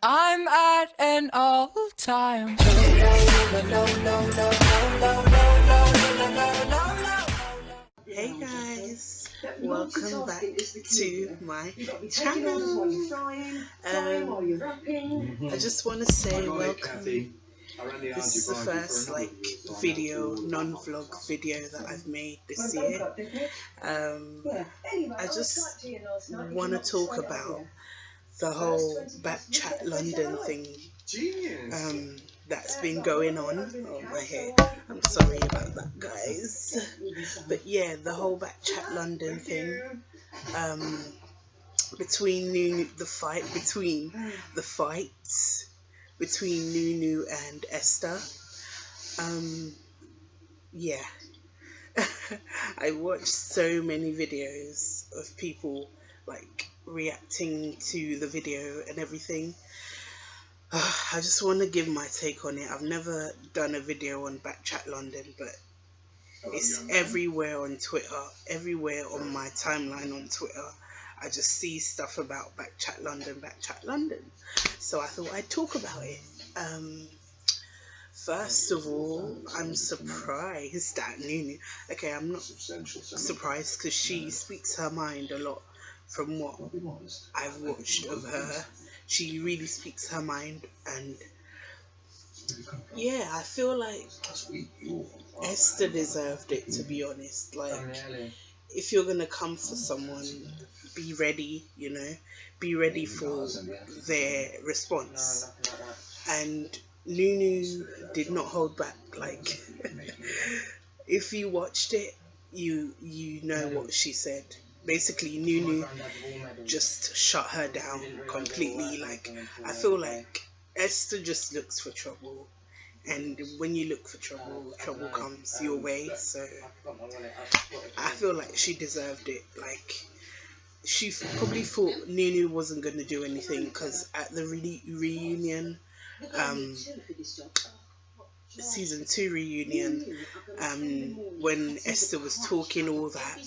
I'm at an all-time. Hey guys, welcome back to my channel. I just want to say welcome. This is the first video, non-vlog video that I've made this year. I just want to talk about the whole BKCHAT London thing that's been going on. Oh, my hair. I'm sorry about that, guys. But yeah, the whole BKCHAT London thing. Between the fight between Nunu and Esther. Yeah. I watched so many videos of people reacting to the video and everything. I just want to give my take on it. I've never done a video on BKCHAT London, but it's everywhere on Twitter, everywhere on my timeline on Twitter. I just see stuff about BKCHAT London. So I thought I'd talk about it. First of all, I'm surprised that Nunu. Okay, I'm not surprised because she speaks her mind a lot. From what I've watched of her, she really speaks her mind, and yeah, I feel like Esther deserved it, to be honest. If you're gonna come for someone, be ready, be ready for their response. And Nunu did not hold back. If you watched it, you know what she said. Basically, Nunu just shut her down completely. I feel like Esther just looks for trouble, and when you look for trouble, trouble comes your way. So I feel like she deserved it. She probably thought Nunu wasn't going to do anything, because at the reunion, season 2 reunion, when Esther was talking all that,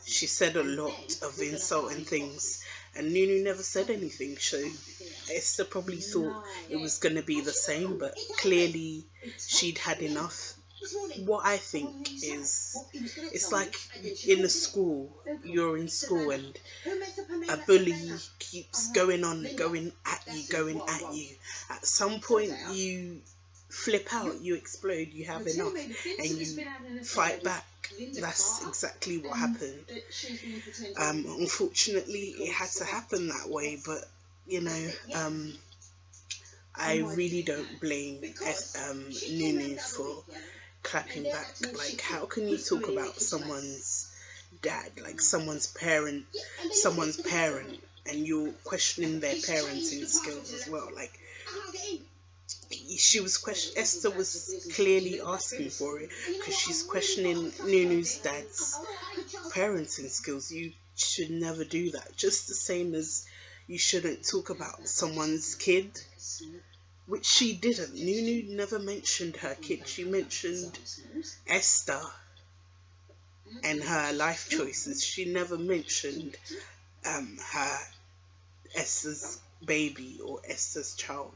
she said a lot of insulting things, and Nunu never said anything. So Esther probably thought it was going to be the same, but clearly she'd had enough. What I think is, it's like in a school, you're in school and a bully keeps going at you. At some point you flip out, you explode, you have enough, and you fight back. That's exactly what happened. Unfortunately, it had to happen that way, but I really don't blame Nunu for clapping back. How can you talk about someone's dad, someone's parent, and you're questioning their parenting skills as well? Esther was clearly asking for it, because she's questioning Nunu's dad's parenting skills. You should never do that. Just the same as you shouldn't talk about someone's kid, which she didn't. Nunu never mentioned her kid. She mentioned Esther and her life choices. She never mentioned Esther's baby or Esther's child.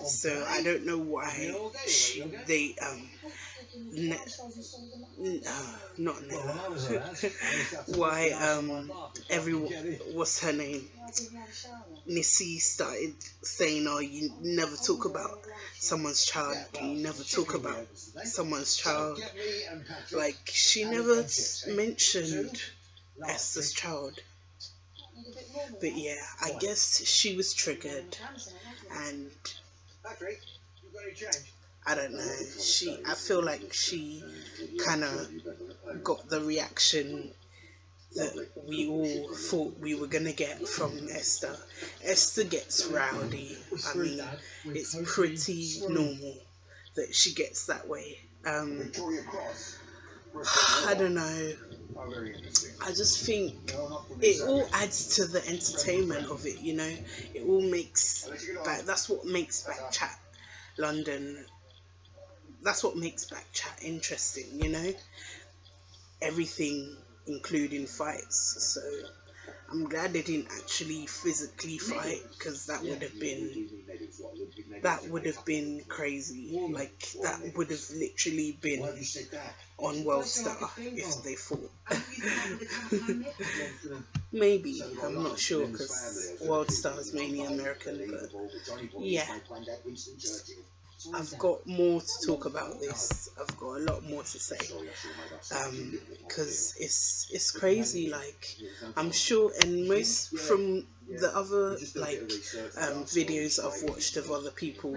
So I don't know why what's her name, Missy started saying, oh, you never talk about someone's child, you never talk about someone's child. She never mentioned Esther's child. But yeah, I guess she was triggered, and I don't know, I feel like she kind of got the reaction that we all thought we were gonna get from Esther. Esther gets rowdy. I mean, it's pretty normal that she gets that way. I don't know. I just think it all adds to the entertainment of it, It all makes, that's what makes BKCHAT London, that's what makes BKCHAT interesting, Everything, including fights. So I'm glad they didn't actually physically fight, because that would have been crazy. Like, that would have literally been on World Star if they fought. Maybe, I'm not sure, because World Star is mainly American, but yeah. I've got more to talk about this. I've got a lot more to say, because it's crazy. Like, I'm sure, and most from the other videos I've watched of other people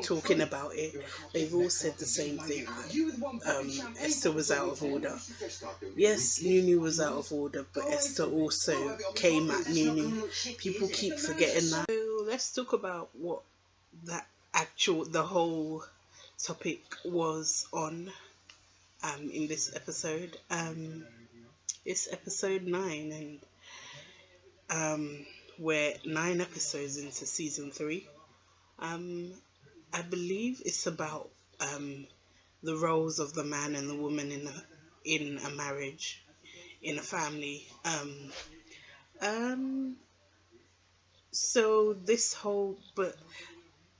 talking about it, they've all said the same thing. Esther was out of order. Yes, Nunu was out of order, but Esther also came at Nunu. People keep forgetting that. So let's talk about what the whole topic was on in this episode. It's episode 9, and we're 9 episodes into season 3. I believe it's about the roles of the man and the woman in a marriage, in a family. So this whole, but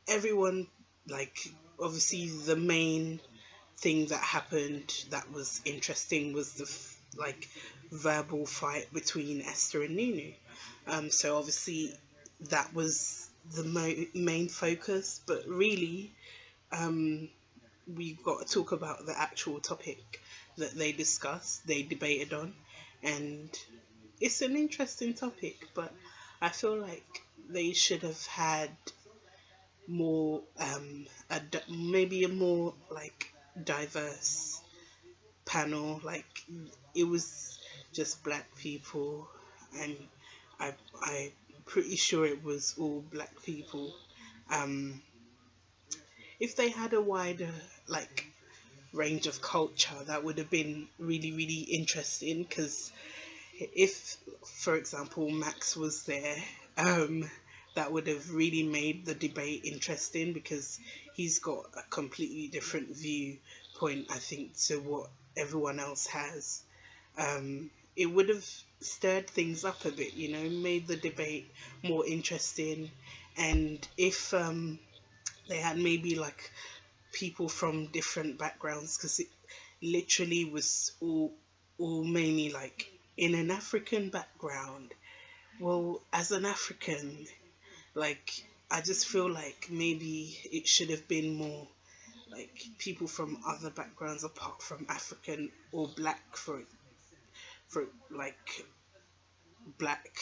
everyone, like, obviously the main thing that happened that was interesting was the verbal fight between Esther and Nunu. So obviously that was the main focus, but really we've got to talk about the actual topic that they debated on, and it's an interesting topic, but I feel like they should have had more maybe a more diverse panel. Like, it was just black people, and I'm pretty sure it was all black people. If they had a wider range of culture, that would have been really, really interesting, because if, for example, Max was there, that would have really made the debate interesting, because he's got a completely different viewpoint, I think, to what everyone else has. It would have stirred things up a bit, made the debate more interesting. And if they had maybe people from different backgrounds, because it literally was all mainly in an African background. Well, as an African, I just feel like maybe it should have been more people from other backgrounds apart from African or black, for black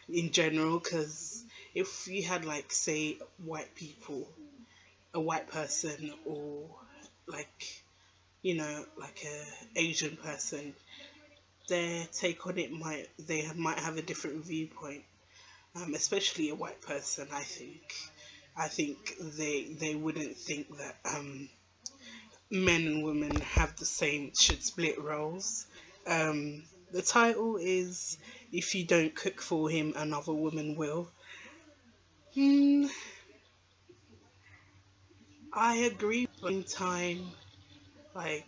in general, because if you had say white people, a white person, or a Asian person, their take on it might have a different viewpoint. Especially a white person, I think they wouldn't think that men and women should split roles. The title is "If You Don't Cook for Him, Another Woman Will." I agree, but in time, I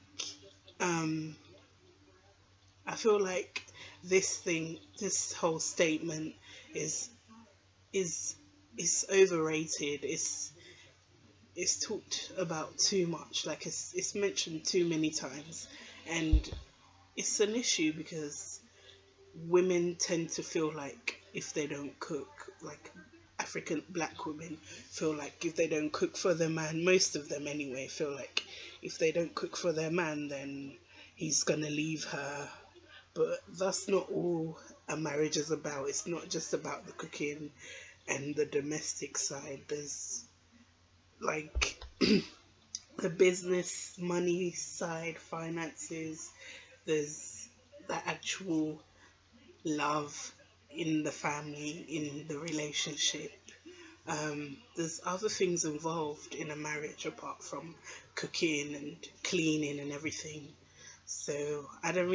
feel like this whole statement is overrated. It's talked about too much. It's mentioned too many times, and it's an issue because women tend to feel like if they don't cook, African black women feel like if they don't cook for their man, most of them anyway, feel like if they don't cook for their man, then he's gonna leave her. But that's not all a marriage is about. It's not just about the cooking and the domestic side. There's the business, money side, finances. There's the actual love in the family, in the relationship. There's other things involved in a marriage apart from cooking and cleaning and everything. So I don't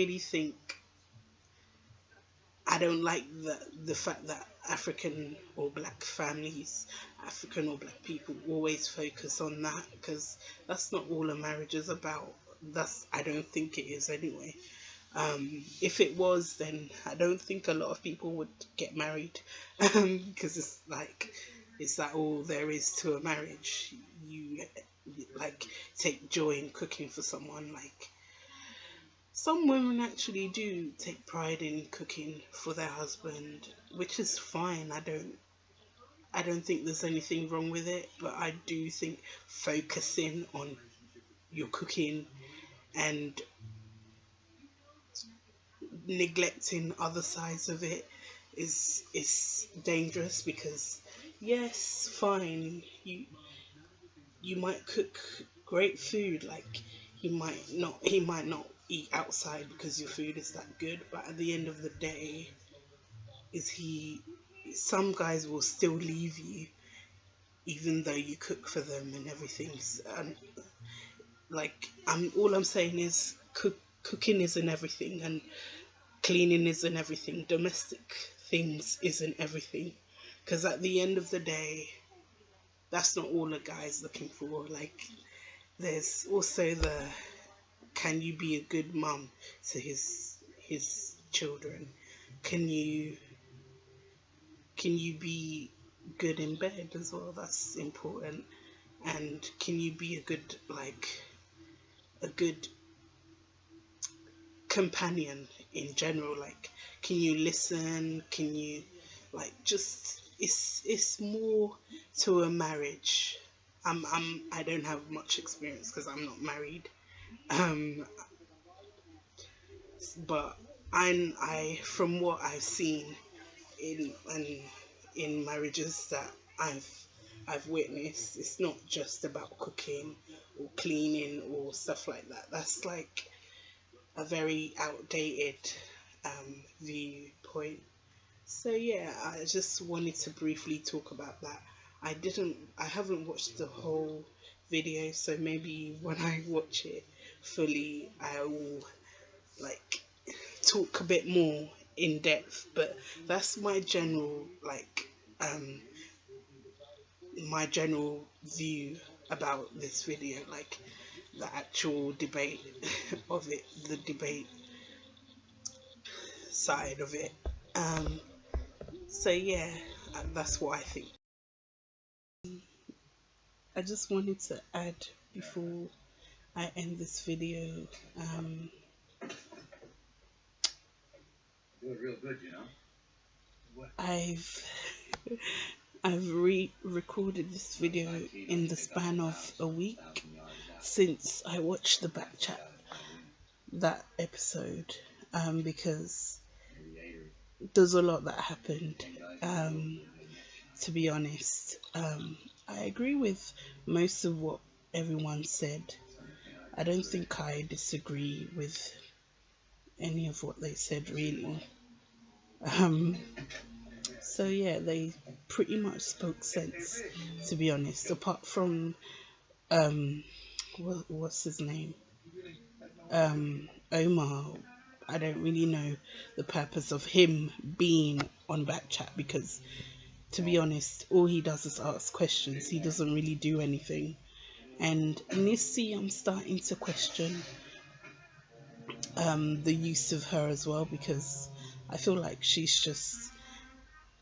like the fact that African or black people always focus on that, because that's not all a marriage is about. I don't think it is anyway. If it was, then I don't think a lot of people would get married, because it's like, is that all there is to a marriage? You like take joy in cooking for someone. Like, some women actually do take pride in cooking for their husband, which is fine. I don't think there's anything wrong with it, but I do think focusing on your cooking and neglecting other sides of it is dangerous, because yes, fine, you might cook great food, like he might not eat outside because your food is that good, but at the end of the day, is he some guys will still leave you even though you cook for them and everything. And like, all I'm saying is cooking isn't everything, and cleaning isn't everything, domestic things isn't everything, because at the end of the day, that's not all a guy's looking for. Like, there's also the, can you be a good mum to his children? Can you be good in bed as well? That's important. And can you be a good, like, a good companion in general? Like, can you listen? Can you, like, just, it's more to a marriage. I don't have much experience because I'm not married, but I from what I've seen in in marriages that I've witnessed, it's not just about cooking or cleaning or stuff like that. That's like a very outdated viewpoint. So yeah, I just wanted to briefly talk about that. I haven't watched the whole video, so maybe when I watch it fully, I will, like, talk a bit more in depth. But that's my general, like, my general view about this video, like the actual debate of it, the debate side of it. So yeah, that's what I think. I just wanted to add before I end this video. Do it real good, you know. I've re-recorded this video in the span of a week since I watched the BKCHAT, that episode, because there's a lot that happened. To be honest, I agree with most of what everyone said. I don't think I disagree with any of what they said, really. So yeah, they pretty much spoke sense, to be honest, apart from what's his name, Omar. I don't really know the purpose of him being on BKCHAT, because to be honest, all he does is ask questions. He doesn't really do anything. And Nissy, I'm starting to question the use of her as well, because I feel like she's just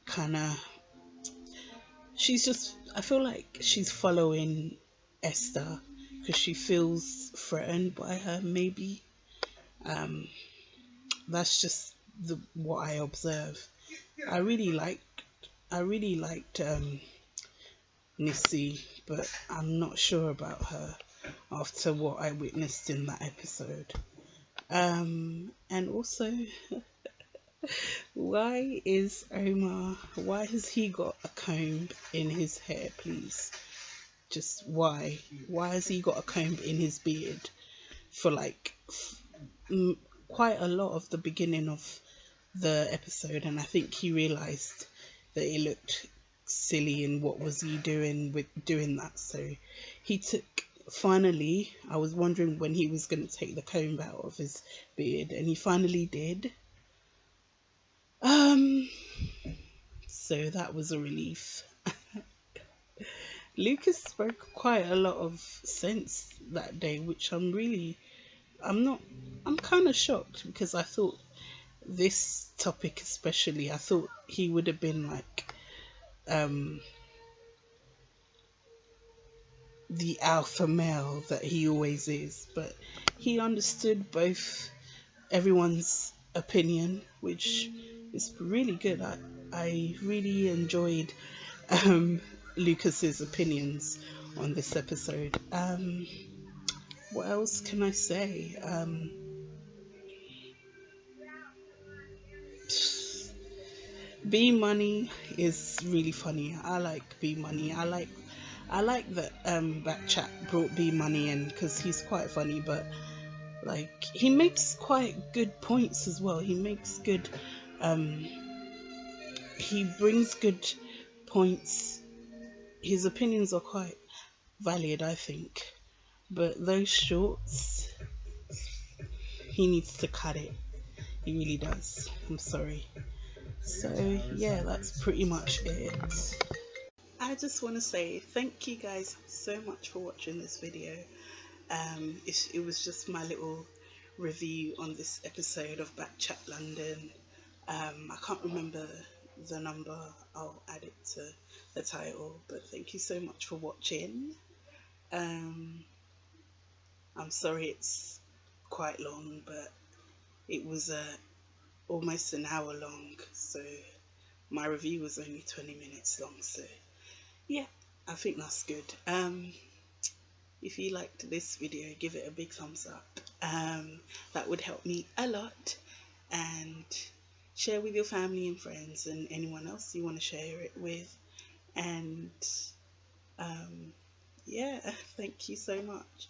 kind of, I feel like she's following Esther because she feels threatened by her, maybe. That's just what I observe. I really liked Nissy, but I'm not sure about her after what I witnessed in that episode. And also, why has he got a comb in his hair, please? Just why has he got a comb in his beard for like quite a lot of the beginning of the episode? And I think he realized that it looked silly, and what was he doing with doing that? So he finally, I was wondering when he was going to take the comb out of his beard, and he finally did. So that was a relief. Lucas spoke quite a lot of sense that day, which I'm really I'm kind of shocked because I thought this topic especially, I thought he would have been like the alpha male that he always is, but he understood both everyone's opinion, which is really good. I really enjoyed Lucas's opinions on this episode. What else can I say? B Money is really funny. I like B Money. I like that BKCHAT brought B Money in because he's quite funny, but like he makes quite good points as well. He makes good he brings good points. His opinions are quite valid, I think. But those shorts, he needs to cut it. He really does. I'm sorry. So yeah, that's pretty much it. I just want to say thank you guys so much for watching this video. It was just my little review on this episode of BKCHAT London. I can't remember the number. I'll add it to the title, but thank you so much for watching. I'm sorry it's quite long, but it was almost an hour long, so my review was only 20 minutes long, so yeah, I think that's good. If you liked this video, give it a big thumbs up. That would help me a lot, and share with your family and friends and anyone else you want to share it with. And yeah, thank you so much.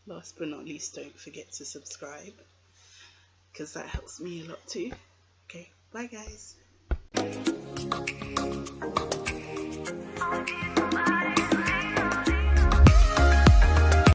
Last but not least, don't forget to subscribe because that helps me a lot too. Okay, bye guys.